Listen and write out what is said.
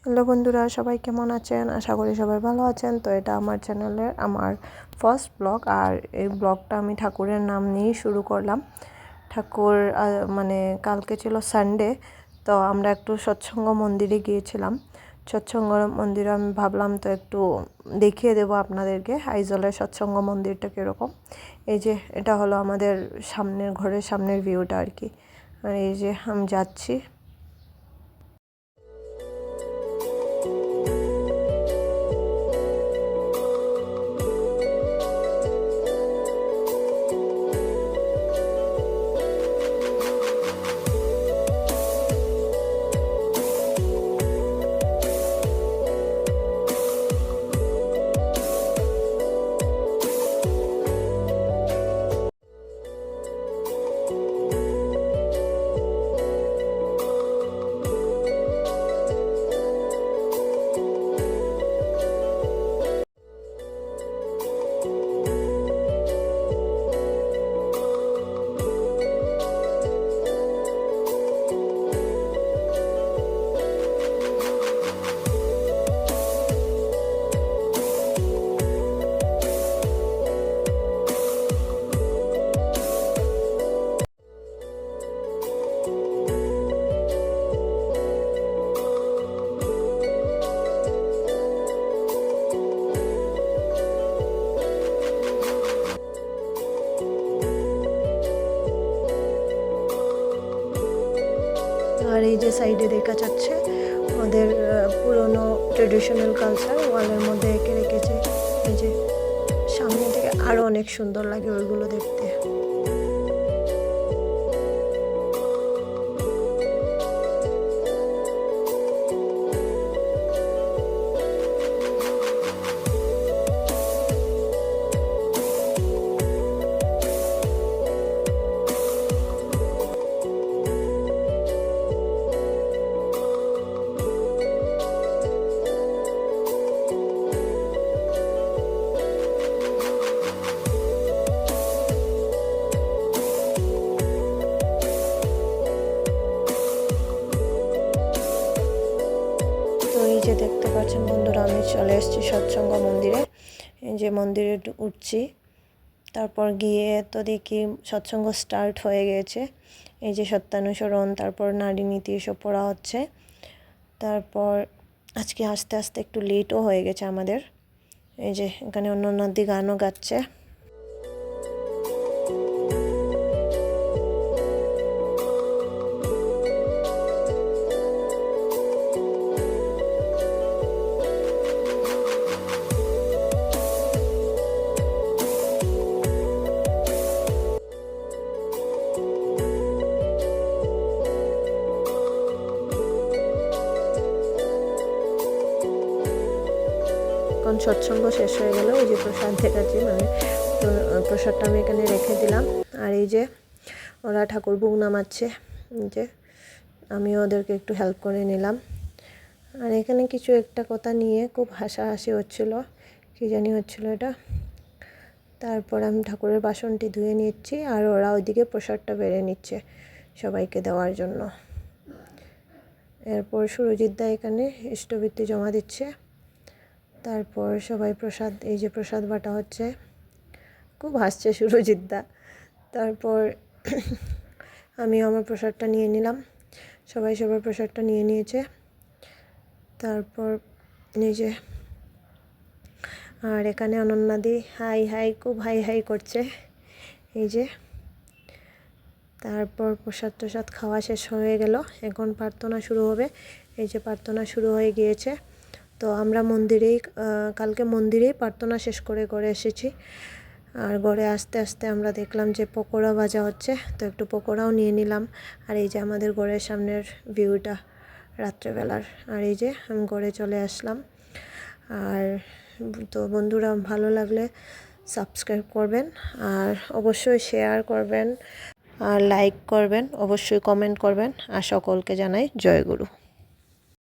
Hello বন্ধুরা, সবাই কেমন আছেন? আশা করি সবাই ভালো আছেন। তো এটা আমার চ্যানেলের আমার ফার্স্ট ব্লগ, আর এই ব্লগটা আমি ঠাকুরের নাম নিয়েই শুরু করলাম। ঠাকুর মানে কালকে ছিল সানডে, তো আমরা একটু সৎসঙ্গ মন্দিরে গিয়েছিলাম। সৎসঙ্গ মন্দিরে আমি ভাবলাম তো একটু দেখিয়ে দেবো আপনাদেরকে আইজলের সৎসঙ্গ মন্দিরটা কীরকম। এই যে এটা হলো আমাদের সামনের ঘরের সামনের ভিউটা আর কি। আর এই যে আমি যাচ্ছি। আর এই যে সাইডে দেখা যাচ্ছে আমাদের পুরনো ট্রেডিশনাল কালচার ওয়ালের মধ্যে এঁকে রেখেছে। এই যে সামনে থেকে আরও অনেক সুন্দর লাগে ওইগুলো দেখতে। তো এই যে দেখতে পাচ্ছেন বন্ধুরা, আমি চলে এসেছি সৎসঙ্গ মন্দিরে। এই যে মন্দিরে উঠছি, তারপর গিয়ে তো দেখি সৎসঙ্গ স্টার্ট হয়ে গেছে। এই যে সত্যানুসরণ, তারপর নারী নীতি এসব পড়া হচ্ছে। তারপর আজকে আস্তে আস্তে একটু লেটও হয়ে গেছে আমাদের। এই যে এখানে অন্য নদী গানও গাচ্ছে। এখন সৎসঙ্গ শেষ হয়ে গেল। এই যে প্রসাদ দেখাচ্ছি, মানে প্রসাদটা আমি এখানে রেখে দিলাম। আর এই যে ওরা ঠাকুর ভোগ নামাচ্ছে, যে আমি ওদেরকে একটু হেল্প করে নিলাম। আর এখানে কিছু একটা কথা নিয়ে খুব হাসাহাসি হচ্ছিল, কী জানি হচ্ছিল এটা। তারপর আমি ঠাকুরের বাসনটি ধুয়ে নিচ্ছি, আর ওরা ওইদিকে প্রসাদটা বেড়ে নিচ্ছে সবাইকে দেওয়ার জন্য। এরপর সুরজিৎ দা এখানে ইষ্টবৃত্তি জমা দিচ্ছে। তারপর সবাই প্রসাদ, এই যে প্রসাদ বাটা হচ্ছে, খুব হাসছে সুরজিৎ দা। তারপর আমিও আমার প্রসাদটা নিয়ে নিলাম, সবাই সবার প্রসাদটা নিয়ে নিয়েছে। তারপর এই যে, আর এখানে অনন্যাদি হাই হাই, খুব হাই হাই করছে। এই যে তারপর প্রসাদ টসাদ খাওয়া শেষ হয়ে গেল, এখন প্রার্থনা শুরু হবে। এই যে প্রার্থনা শুরু হয়ে গিয়েছে। তো আমরা কালকে মন্দিরেই প্রার্থনা শেষ করে ঘরে এসেছি। আর ঘরে আস্তে আস্তে আমরা দেখলাম যে পকোড়া ভাজা হচ্ছে, তো একটু পকোড়াও নিয়ে নিলাম। আর এই যে আমাদের ঘরের সামনের ভিউটা রাত্রেবেলার। আর এই যে আমি ঘরে চলে আসলাম। আর তো বন্ধুরা, ভালো লাগলে সাবস্ক্রাইব করবেন, আর অবশ্যই শেয়ার করবেন, আর লাইক করবেন, অবশ্যই কমেন্ট করবেন। আর সকলকে জানাই জয় গুরু।